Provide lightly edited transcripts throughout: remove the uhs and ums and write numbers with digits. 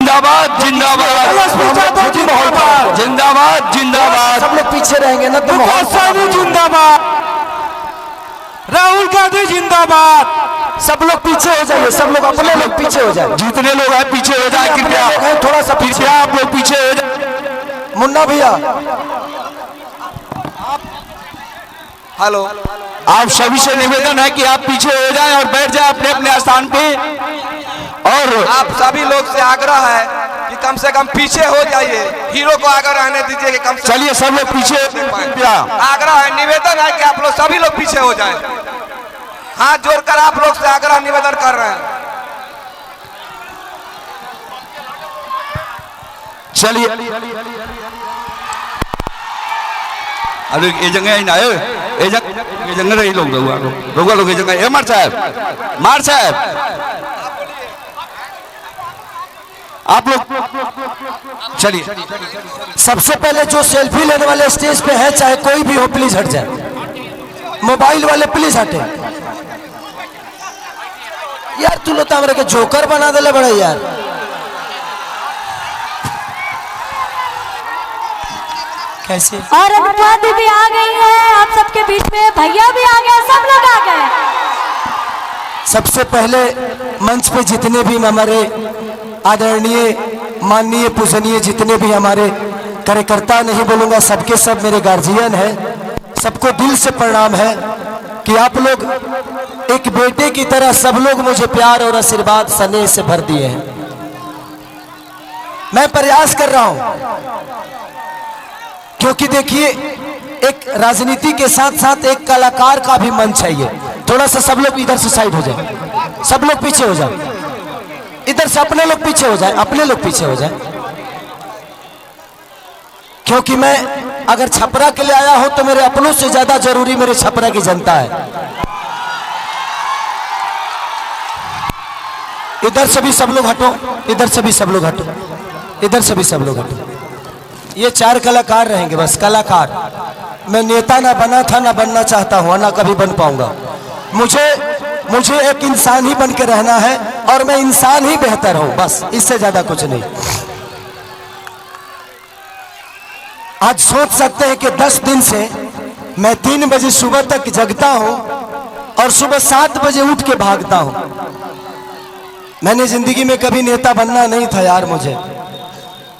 जिंदाबाद जिंदाबाद जिंदाबाद जिंदाबाद। सब लोग पीछे रहेंगे ना तो जिंदाबाद, राहुल गांधी जिंदाबाद। सब लोग पीछे हो जाइए, सब लोग अपने लोग पीछे हो जाए। जितने लोग हैं पीछे हो जाए कृपया, थोड़ा सा पीछे आप लोग पीछे हो जाए। मुन्ना भैया हेलो, आप सभी से निवेदन है कि आप पीछे हो जाएं और बैठ जाएं अपने अपने स्थान पे। और आप सभी लोग से आग्रह है कि कम से कम पीछे हो जाइए, हीरो को आगे रहने दीजिए कि कम से चलिए सब लोग पीछे आग्रह है, निवेदन है कि आप लोग सभी लोग पीछे हो जाएं। हाथ जोड़कर आप लोग से आग्रह निवेदन कर रहे हैं। चलिए अरे ये जगह ही ना है, ये जगह रही लोग लोग ये जगह है। मार साहब आप लोग चलिए। सबसे पहले जो सेल्फी लेने वाले स्टेज पे है, चाहे कोई भी हो, प्लीज हट जाए। मोबाइल वाले प्लीज हटे। यार तू लोग तो के जोकर बना दे बड़ा यार। कैसे और अनुराधा भी आ गई है आप सबके बीच में, भैया भी आ गए, सब लोग आ गए। सबसे पहले मंच पे जितने भी हमारे आदरणीय माननीय पूजनीय जितने भी हमारे कार्यकर्ता, नहीं बोलूंगा सबके सब मेरे गार्जियन हैं, सबको दिल से प्रणाम है कि आप लोग एक बेटे की तरह सब लोग मुझे प्यार और आशीर्वाद स्नेह से भर दिए हैं। मैं प्रयास कर रहा हूं क्योंकि देखिए एक राजनीति के साथ साथ एक कलाकार का भी मन चाहिए। थोड़ा सा सब लोग इधर से साइड हो जाए, सब लोग पीछे हो जाए, इधर से अपने लोग पीछे हो जाए, अपने लोग पीछे हो जाए। क्योंकि मैं अगर छपरा के लिए आया हूं तो मेरे अपनों से ज्यादा जरूरी मेरे छपरा की जनता है। इधर से भी सब लोग हटो, इधर से भी सब लोग हटो, इधर से भी सब लोग हटो। ये 4 कलाकार रहेंगे बस, कलाकार। मैं नेता ना बना था, ना बनना चाहता हूं, ना कभी बन पाऊंगा। मुझे एक इंसान ही बन के रहना है और मैं इंसान ही बेहतर हूं, बस इससे ज्यादा कुछ नहीं। आज सोच सकते हैं कि 10 दिन से मैं 3 बजे सुबह तक जगता हूं और सुबह 7 बजे उठ के भागता हूं। मैंने जिंदगी में कभी नेता बनना नहीं था यार।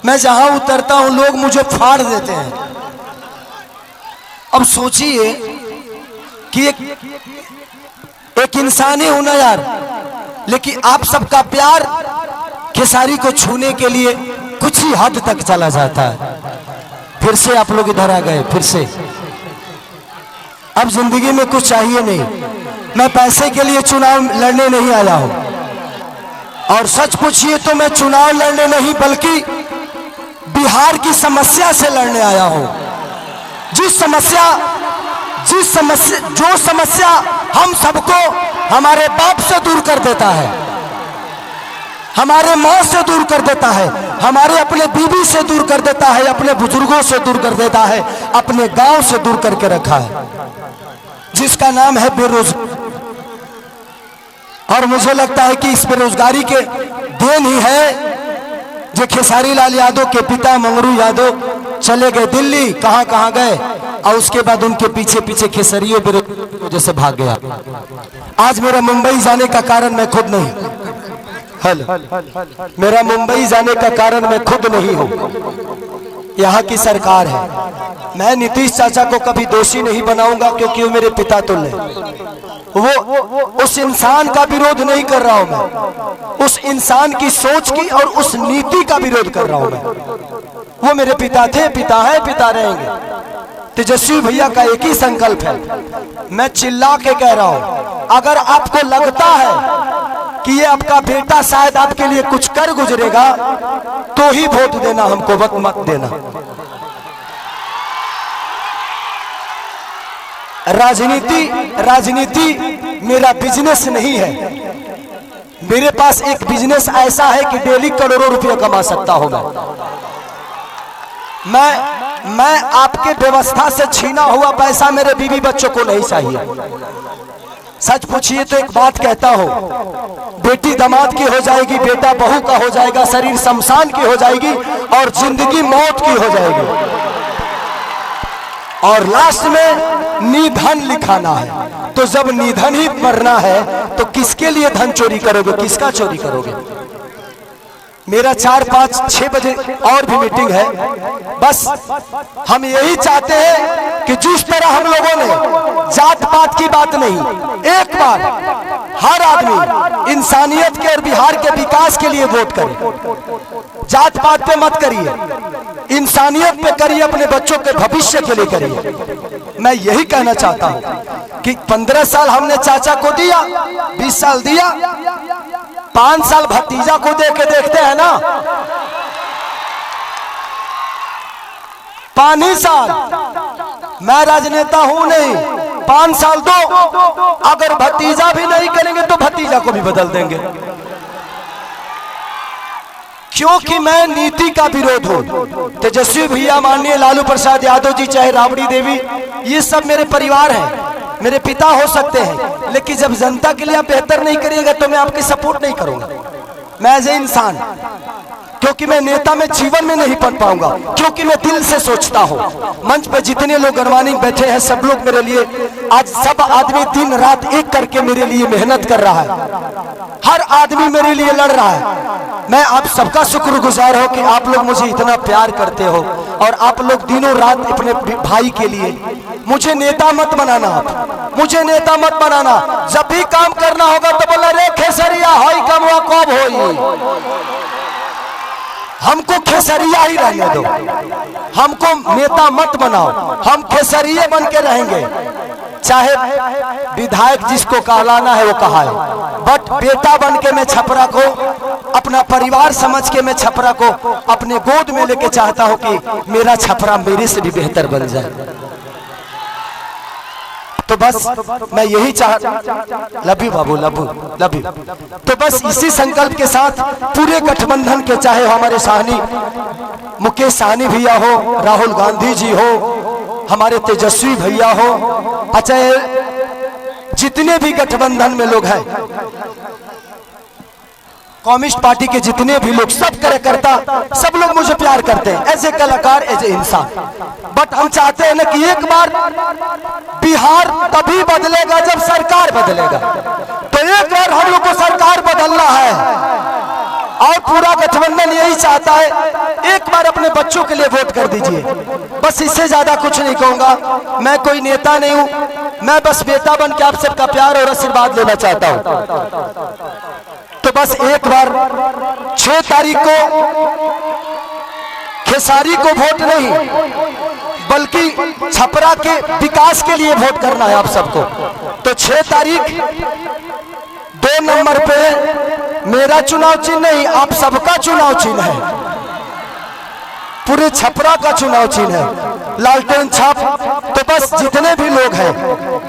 मैं जहां उतरता हूं लोग मुझे फाड़ देते हैं। अब सोचिए कि एक इंसान ही हूं ना यार, लेकिन आप सबका प्यार खेसारी को छूने के लिए कुछ ही हद तक चला जाता है। फिर से आप लोग इधर आ गए, फिर से। अब जिंदगी में कुछ चाहिए नहीं। मैं पैसे के लिए चुनाव लड़ने नहीं आया हूं, और सच पूछिए तो मैं चुनाव लड़ने नहीं बल्कि बिहार की समस्या से लड़ने आया हूं। जो समस्या हम सबको हमारे बाप से दूर कर देता है, हमारे माँ से दूर कर देता है, हमारे अपने बीवी से दूर कर देता है, अपने बुजुर्गों से दूर कर देता है, अपने गांव से दूर करके रखा है, जिसका नाम है बेरोजगारी। और मुझे लगता है कि इस बेरोजगारी के देन ही है जो खेसारी लाल यादव के पिता मंगरू यादव चले गए दिल्ली, कहां कहां गए, और उसके बाद उनके पीछे पीछे खेसरियों बेरोजगारी की वजह से भाग गया। आज मेरा मुंबई जाने का कारण मैं खुद नहीं, मेरा मुंबई जाने का कारण मैं खुद नहीं हूं, यहाँ की सरकार है। मैं नीतीश चाचा को कभी दोषी नहीं बनाऊंगा क्योंकि वो मेरे पिता तुल्य। वो उस इंसान का विरोध नहीं कर रहा हूं मैं, उस इंसान की सोच की और उस नीति का विरोध कर रहा हूं मैं। वो मेरे पिता थे, पिता है, पिता रहेंगे। तेजस्वी भैया का एक ही संकल्प है, मैं चिल्ला के कह रहा हूं, अगर आपको लगता है कि ये आपका बेटा शायद आपके लिए कुछ कर गुजरेगा तो ही वोट देना, हमको वक्त मत देना। राजनीति मेरा बिजनेस नहीं है। मेरे पास एक बिजनेस ऐसा है कि डेली करोड़ों रुपए कमा सकता हूं मैं आपके व्यवस्था से छीना हुआ पैसा मेरे बीवी बच्चों को नहीं चाहिए। सच पूछिए तो एक बात कहता हूं, बेटी दामाद की हो जाएगी, बेटा बहू का हो जाएगा, शरीर शमशान की हो जाएगी और जिंदगी मौत की हो जाएगी, और लास्ट में निधन लिखाना है। तो जब निधन ही मरना है तो किसके लिए धन चोरी करोगे, किसका चोरी करोगे? मेरा 4, 5, 6 बजे और भी मीटिंग है। बस हम यही चाहते हैं कि जिस तरह हम लोगों ने जात पात की बात नहीं, एक बार हर आदमी इंसानियत के और बिहार के विकास के लिए वोट करे। जात पात पे मत करिए, इंसानियत पे करिए, अपने बच्चों के भविष्य के लिए करिए। मैं यही कहना चाहता हूं कि 15 साल हमने चाचा को दिया, 20 साल दिया, 5 साल भतीजा को दे के देखते हैं ना। 5 ही साल, मैं राजनेता हूं नहीं, 5 साल दो, अगर भतीजा भी नहीं करेंगे तो भतीजा को भी बदल देंगे, क्योंकि मैं नीति का विरोध हूं। तेजस्वी भैया, माननीय लालू प्रसाद यादव जी, चाहे राबड़ी देवी, ये सब मेरे परिवार हैं, मेरे पिता हो सकते हैं, लेकिन जब जनता के लिए आप बेहतर नहीं करिएगा तो मैं आपकी सपोर्ट नहीं करूंगा। मैं एज ए इंसान, क्योंकि मैं नेता में जीवन में नहीं बन पाऊंगा, क्योंकि मैं दिल से सोचता हूं। मंच पे जितने लोग गणमानी बैठे हैं, सब लोग मेरे लिए, आज सब आदमी दिन रात एक करके मेरे लिए मेहनत कर रहा है, हर आदमी मेरे लिए लड़ रहा है। मैं आप सबका शुक्रगुजार हूं कि आप लोग मुझे इतना प्यार करते हो, और आप लोग दिनों रात अपने भाई के लिए, मुझे नेता मत बनाना, आप मुझे नेता मत बनाना। जब भी काम करना होगा तो बोला, रे खेसरिया होई कमवा कब होई, हमको खेसरिया ही रहने दो, हमको नेता मत बनाओ, हम खेसरिये बन के रहेंगे। चाहे विधायक जिसको कहलाना है वो कहा है, बट बेटा बन के मैं छपरा को, अपना परिवार समझ के मैं छपरा को अपने गोद में लेके चाहता हूं कि मेरा छपरा मेरे से भी बेहतर बन जाए। तो बस मैं यही love you Babu, love you. तो बस इसी संकल्प के साथ पूरे गठबंधन के, चाहे हमारे साहनी मुकेश साहनी भैया हो, राहुल गांधी जी हो, हमारे तेजस्वी भैया हो, अच्छा जितने भी गठबंधन में लोग हैं, कम्युनिस्ट पार्टी के जितने भी लोग, सब कार्यकर्ता, सब लोग मुझे प्यार करते हैं एज ए कलाकार, एज ए इंसान। बट हम चाहते हैं ना कि एक बार बिहार तभी बदलेगा जब सरकार बदलेगा। तो एक बार हम लोग को सरकार बदलना है, और पूरा गठबंधन यही चाहता है, एक बार अपने बच्चों के लिए वोट कर दीजिए। बस इससे ज्यादा कुछ नहीं कहूंगा, मैं कोई नेता नहीं हूं, मैं बस बेटा बन के आप सबका प्यार और आशीर्वाद लेना चाहता हूं। तो बस एक बार 6 तारीख को खेसारी को वोट नहीं, बल्कि छपरा के विकास के लिए वोट करना है आप सबको। तो 6 तारीख 2 नंबर पे मेरा चुनाव चिन्ह नहीं, आप सबका चुनाव चिन्ह है, पूरे छपरा का चुनाव चिन्ह है, लालटेन छाप। तो बस जितने भी लोग हैं,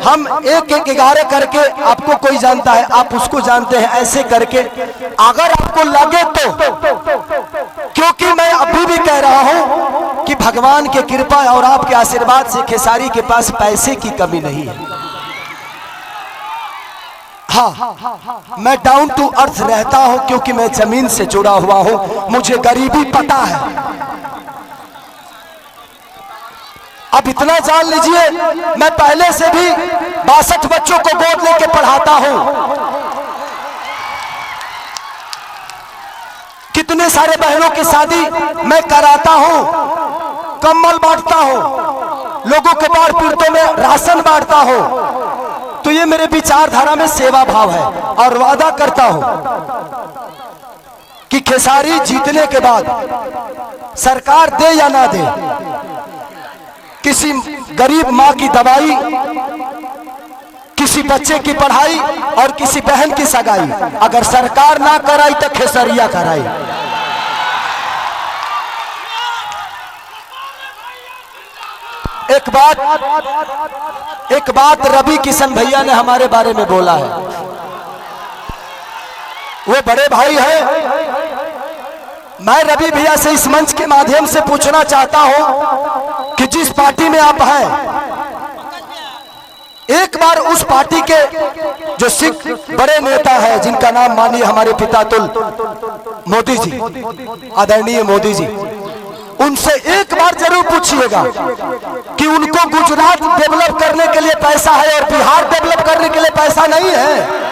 हम 1-1-11 करके, आपको कोई जानता है, आप उसको जानते हैं, ऐसे करके अगर आपको लगे तो, क्योंकि मैं अभी भी कह रहा हूं कि भगवान की कृपा और आपके आशीर्वाद से खेसारी के पास पैसे की कमी नहीं है। हाँ, मैं डाउन टू अर्थ रहता हूं, क्योंकि मैं जमीन से जुड़ा हुआ हूं, मुझे गरीबी पता है। अब इतना जान लीजिए, मैं पहले से भी 62 बच्चों को गोद लेके पढ़ाता हूं, कितने सारे बहनों की शादी मैं कराता हूं, कंबल बांटता हूं, लोगों के बाढ़ पीड़ितों में राशन बांटता हूं। तो ये मेरे विचारधारा में सेवा भाव है, और वादा करता हूं कि खेसारी जीतने के बाद सरकार दे या ना दे, किसी गरीब माँ की दवाई, किसी बच्चे की पढ़ाई और किसी बहन की सगाई अगर सरकार ना कराई तो खेसरिया कराई। एक बात रवि किशन भैया ने हमारे बारे में बोला है, वो बड़े भाई हैं। मैं रवि भैया से इस मंच के माध्यम से पूछना चाहता हूं कि जिस पार्टी में आप हैं, एक बार उस पार्टी के जो सिख बड़े नेता है, जिनका नाम मानिए हमारे पितातुल मोदी जी, आदरणीय मोदी जी, उनसे एक बार जरूर पूछिएगा कि उनको गुजरात डेवलप करने के लिए पैसा है और बिहार डेवलप करने के लिए पैसा नहीं है।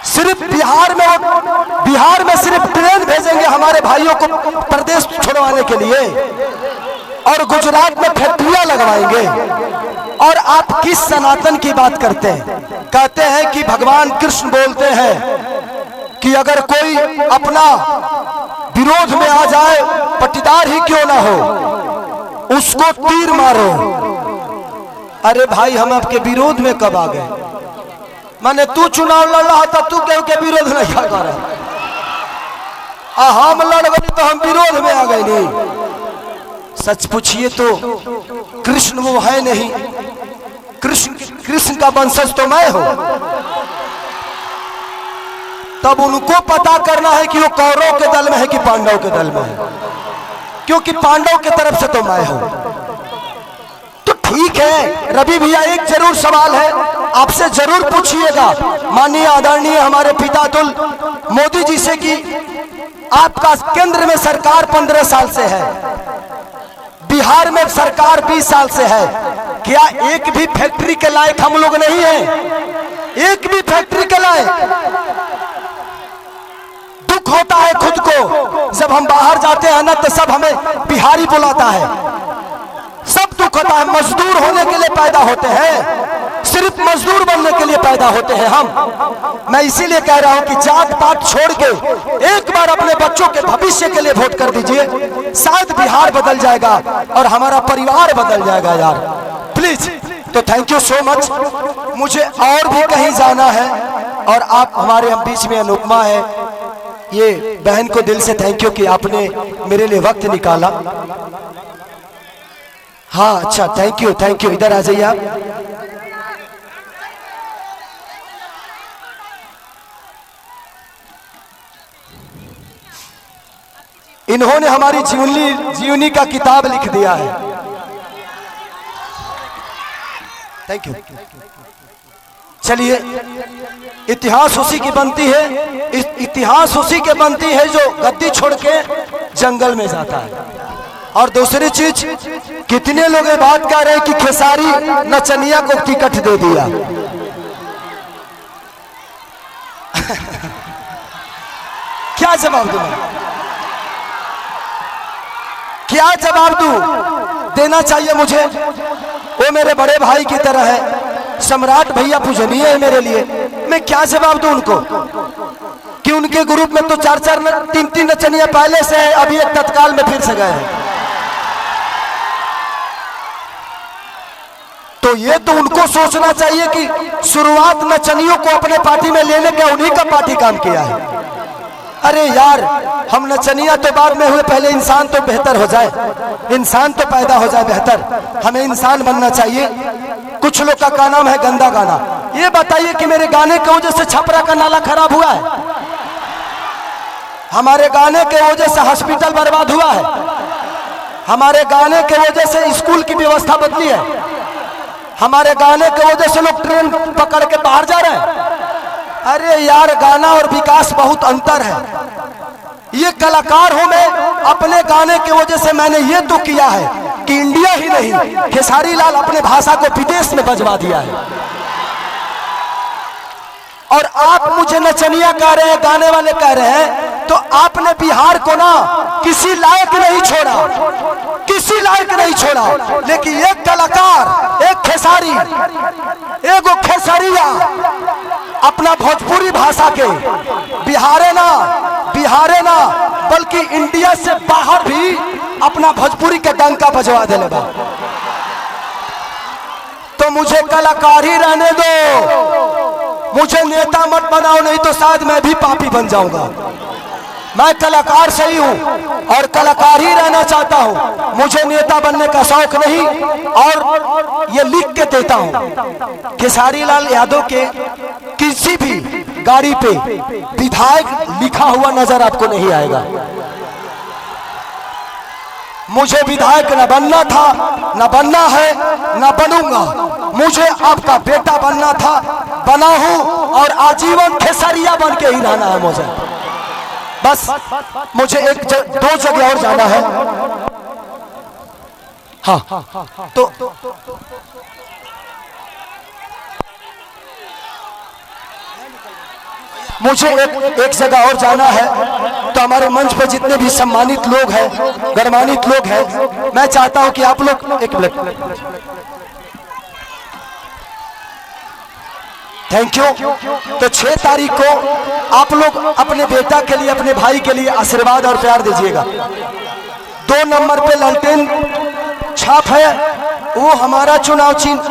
सिर्फ बिहार में सिर्फ ट्रेन भेजेंगे हमारे भाइयों को प्रदेश छोड़वाने के लिए, और गुजरात में फैक्ट्रियां लगवाएंगे। और आप किस सनातन की बात करते हैं? कहते हैं कि भगवान कृष्ण बोलते हैं कि अगर कोई अपना विरोध में आ जाए, पट्टीदार ही क्यों ना हो, उसको तीर मारो। अरे भाई, हम आपके विरोध में कब आ गए? माने तू चुनाव लड़ रहा था, तू क्यों के विरोध नहीं कर रहा? हम लड़ गए तो हम विरोध में आ गए नहीं। सच पूछिए तो कृष्ण वो है नहीं, कृष्ण का वंशज तो मैं हूं। तब उनको पता करना है कि वो कौरव के दल में है कि पांडव के दल में है, क्योंकि पांडव के तरफ से तो मैं हूं। तो ठीक है रवि भैया, एक जरूर सवाल है, आपसे जरूर पूछिएगा माननीय आदरणीय हमारे पितातुल मोदी जी से कि आपका केंद्र में सरकार 15 साल से है, बिहार में सरकार 20 साल से है, क्या एक भी फैक्ट्री के लायक हम लोग नहीं हैं? एक भी फैक्ट्री के लायक? दुख होता है खुद को, जब हम बाहर जाते हैं ना तो सब हमें बिहारी बुलाता है, सब दुख होता है। मजदूर होने के लिए पैदा होते हैं, सिर्फ मजदूर बनने के लिए पैदा होते हैं हम। मैं इसीलिए कह रहा हूं कि जात पात छोड़ के एक बार अपने बच्चों के भविष्य के लिए वोट कर दीजिए, शायद बिहार बदल जाएगा और हमारा परिवार बदल जाएगा यार, प्लीज। तो थैंक यू सो मच। मुझे और भी कहीं जाना है और आप हमारे हम बीच में अनुपमा है, ये बहन को दिल से थैंक यू कि आपने मेरे लिए वक्त निकाला। हाँ अच्छा, थैंक यू थैंक यू। इधर आ जाइए आप। इन्होंने हमारी जीवनी का किताब लिख दिया है। Thank you. चलिए, इतिहास उसी की बनती है, इतिहास उसी के बनती है जो गद्दी छोड़ के जंगल में जाता है। और दूसरी चीज, कितने लोग ये बात कह रहे हैं कि खेसारी नचनिया को टिकट दे दिया। क्या जवाब दूं? क्या जवाब दूं? देना चाहिए मुझे, वो मेरे बड़े भाई की तरह है, सम्राट भैया पूजनीय है मेरे लिए। मैं क्या जवाब दूं उनको कि उनके ग्रुप में तो 4-4 3-3 नचनिया पहले से है, अभी एक तत्काल में फिर से गए हैं। तो ये तो उनको सोचना चाहिए कि शुरुआत नचनियों को अपने पार्टी में लेने का उन्हीं का पार्टी काम किया है। अरे यार, हम नचनिया तो बाद में हुए, पहले इंसान तो बेहतर हो जाए, इंसान तो पैदा हो जाए बेहतर। हमें इंसान बनना चाहिए। कुछ लोग का नाम है गंदा गाना। ये बताइए कि मेरे गाने की वजह से छपरा का नाला खराब हुआ है? हमारे गाने के वजह से हॉस्पिटल बर्बाद हुआ है? हमारे गाने के वजह से स्कूल की व्यवस्था बदली है? हमारे गाने के वजह से लोग ट्रेन पकड़ के बाहर जा रहे हैं? अरे यार, गाना और विकास बहुत अंतर है। ये कलाकार हूं मैं, अपने गाने की वजह से मैंने ये तो किया है कि इंडिया ही नहीं, खेसारी लाल अपने भाषा को विदेश में बजवा दिया है। और आप मुझे नचनिया कह रहे हैं, गाने वाले कह रहे हैं, तो आपने बिहार को ना किसी लायक नहीं छोड़ा, किसी लायक नहीं छोड़ा। लेकिन एक कलाकार, एक खेसारी, एक खेसरिया अपना भोजपुरी भाषा के बिहारे ना बल्कि इंडिया से बाहर भी अपना भोजपुरी के डंका बजवा देले बा। तो मुझे कलाकार ही रहने दो, मुझे नेता मत बनाओ, नहीं तो शायद मैं भी पापी बन जाऊंगा। मैं कलाकार सही हूं और कलाकार ही रहना चाहता हूं, मुझे नेता बनने का शौक नहीं। और ये लिख के देता हूं, खेसारी लाल यादव के किसी भी गाड़ी पे विधायक लिखा हुआ नजर आपको नहीं आएगा। मुझे विधायक न बनना था, न बनना है, न बनूंगा। मुझे आपका बेटा बनना था, बना हूं और आजीवन खेसरिया बन के ही रहना है मुझे। बस मुझे दो जगह और जाना है। हाँ, तो मुझे एक जगह और जाना है। तो हमारे मंच पर जितने भी सम्मानित लोग हैं, गणमान्वित लोग हैं, मैं चाहता हूं कि आप लोग एक मिनट, थैंक यू। तो 6 तारीख को आप लोग अपने बेटा के लिए, अपने भाई के लिए आशीर्वाद और प्यार दीजिएगा। 2 नंबर पे लालटेन छाप है, वो हमारा चुनाव चिन्ह।